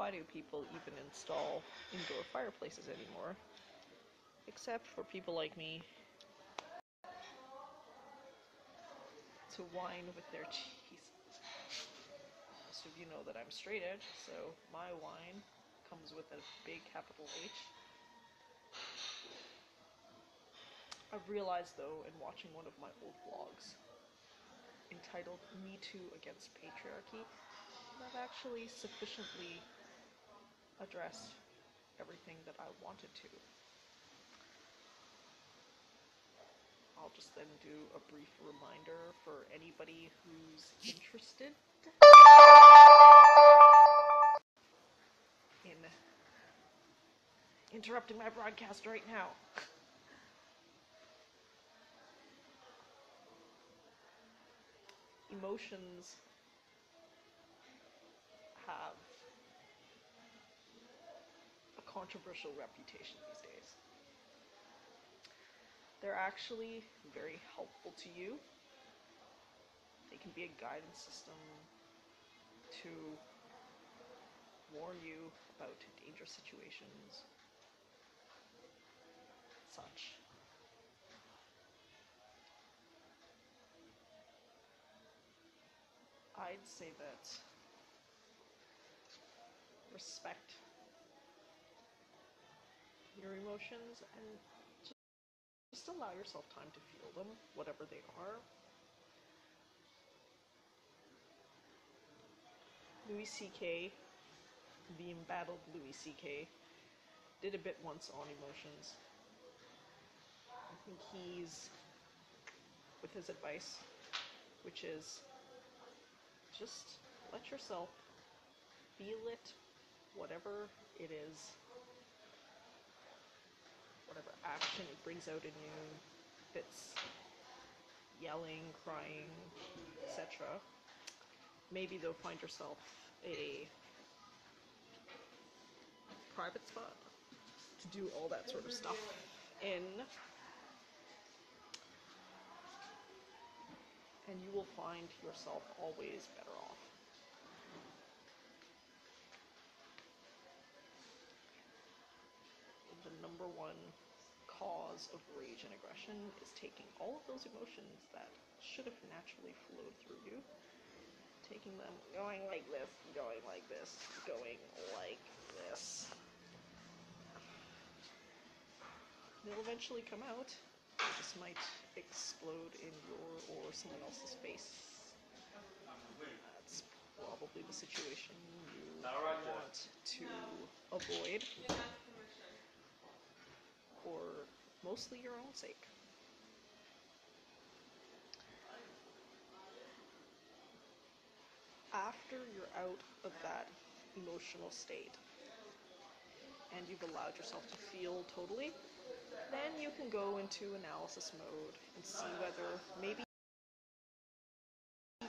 why do people even install indoor fireplaces anymore? Except for people like me to whine with their cheese. Most of you know that I'm straight edge, so my whine comes with a big capital H. I've realized though, in watching one of my old vlogs entitled Me Too Against Patriarchy, that I've actually sufficiently addressed everything that I wanted to. I'll just then do a brief reminder for anybody who's interested in interrupting my broadcast right now. Emotions have a controversial reputation these days. They're actually very helpful to you. They can be a guidance system to warn you about dangerous situations, such. I'd say that respect your emotions and just allow yourself time to feel them, whatever they are. Louis C.K., the embattled Louis C.K., did a bit once on emotions. I think he's, with his advice, which is just let yourself feel it, whatever it is, whatever action it brings out in you, if it's yelling, crying, etc. Maybe though find yourself a private spot to do all that sort of stuff in, and you will find yourself always better off. The number one cause of rage and aggression is taking all of those emotions that should have naturally flowed through you, taking them, going like this, going like this, going like this. They'll eventually come out. They just might explode in your or someone else's face. That's probably the situation you want to avoid, for mostly your own sake. After you're out of that emotional state and you've allowed yourself to feel totally, then you can go into analysis mode and see whether maybe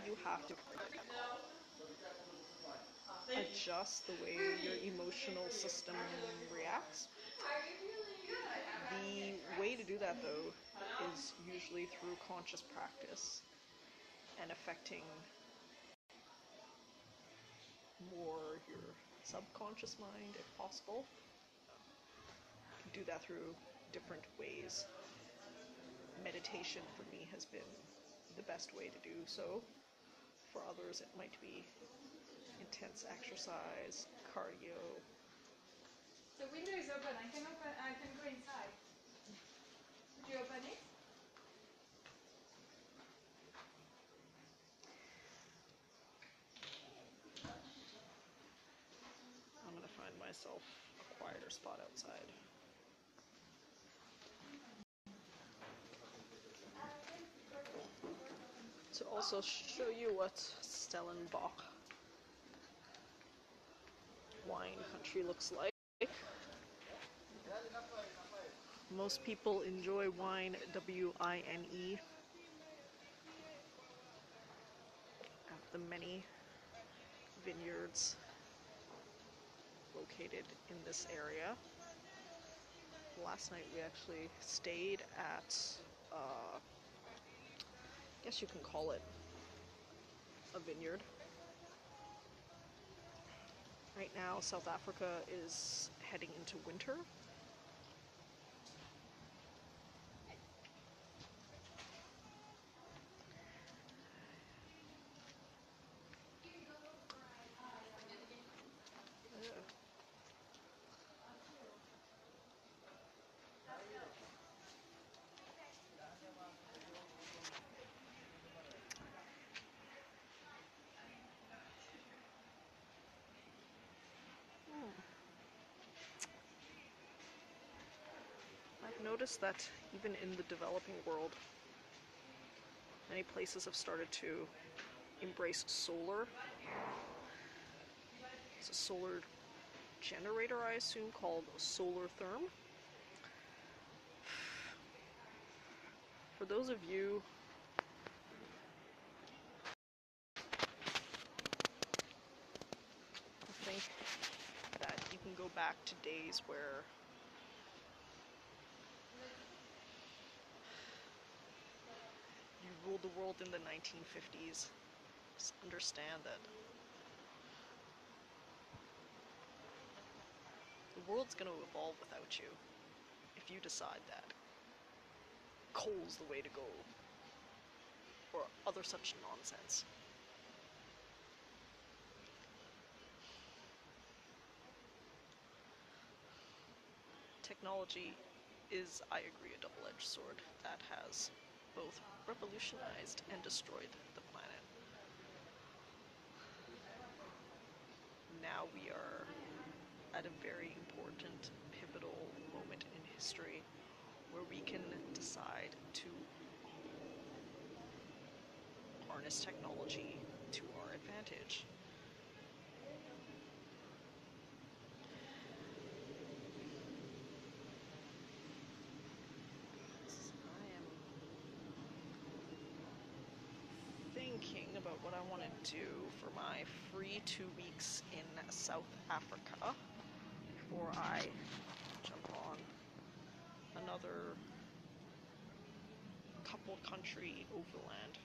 you have to adjust the way your emotional system reacts. The way to do that, though, is usually through conscious practice and affecting more your subconscious mind, if possible. You can do that through different ways. Meditation, for me, has been the best way to do so. For others, it might be intense exercise, cardio. The window is open. I can go inside. Would you open it? I'm gonna find myself a quieter spot outside. To also show you what Stellenbosch wine country looks like. Most people enjoy wine, WINE, at the many vineyards located in this area. Last night we actually stayed at, I guess you can call it a vineyard. Right now, South Africa is heading into winter. I've noticed that even in the developing world, many places have started to embrace solar. It's a solar generator, I assume, called solar therm. For those of you who think that you can go back to days where you ruled the world in the 1950s, just understand that the world's going to evolve without you if you decide that coal's the way to go, or other such nonsense. Technology is, I agree, a double-edged sword that has both revolutionized and destroyed the planet. Now we are at a very important, pivotal moment in history where we can decide to harness technology to our advantage. I am thinking about what I want to do for my free 2 weeks in South Africa before I jump on another couple country overland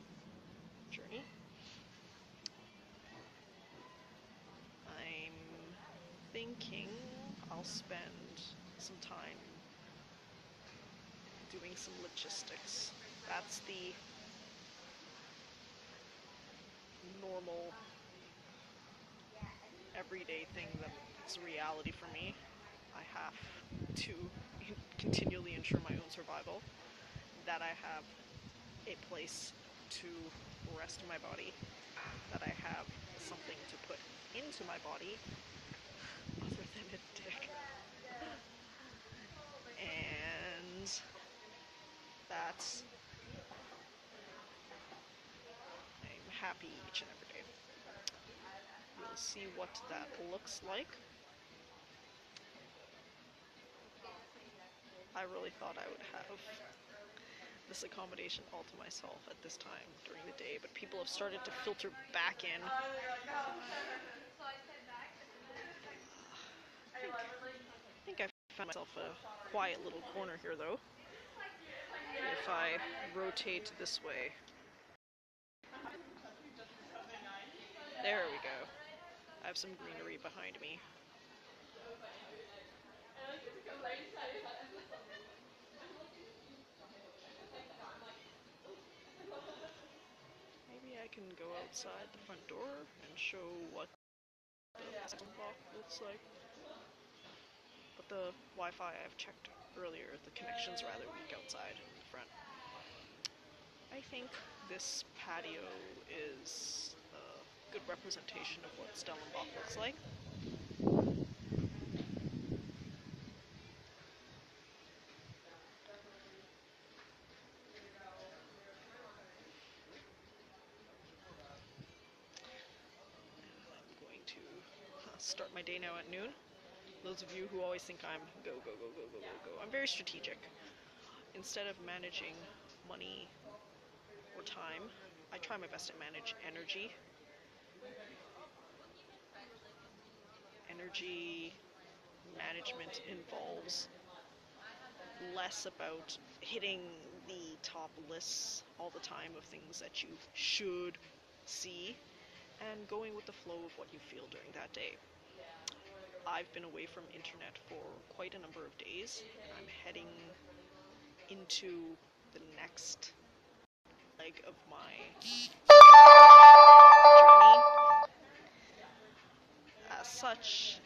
journey. I'm thinking I'll spend some time doing some logistics. That's the normal, everyday thing that's a reality for me. I have to continually ensure my own survival, that I have a place to rest my body, that I have something to put into my body other than a dick, and that I'm happy each and every day. We'll see what that looks like. I really thought I would have this accommodation all to myself at this time during the day, but people have started to filter back in. I think I found myself a quiet little corner here, though. If I rotate this way. There we go. I have some greenery behind me. Maybe I can go outside the front door and show what the Stellenbosch looks like. But the Wi-Fi I've checked earlier, the connection's rather weak outside in the front. I think this patio is a good representation of what Stellenbosch looks like. I'm going to start my day now at noon. Those of you who always think I'm go, go, go, go, go, go, go, I'm very strategic. Instead of managing money or time, I try my best to manage energy. Energy management involves less about hitting the top lists all the time of things that you should see, and going with the flow of what you feel during that day. I've been away from internet for quite a number of days. I'm heading into the next leg of my journey. As such,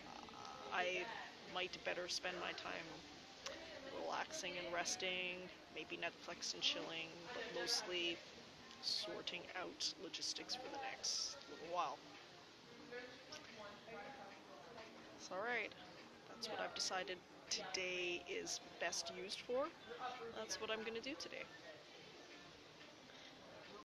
I might better spend my time relaxing and resting, maybe Netflix and chilling, but mostly sorting out logistics for the next little while. So alright, that's what I've decided today is best used for. That's what I'm going to do today.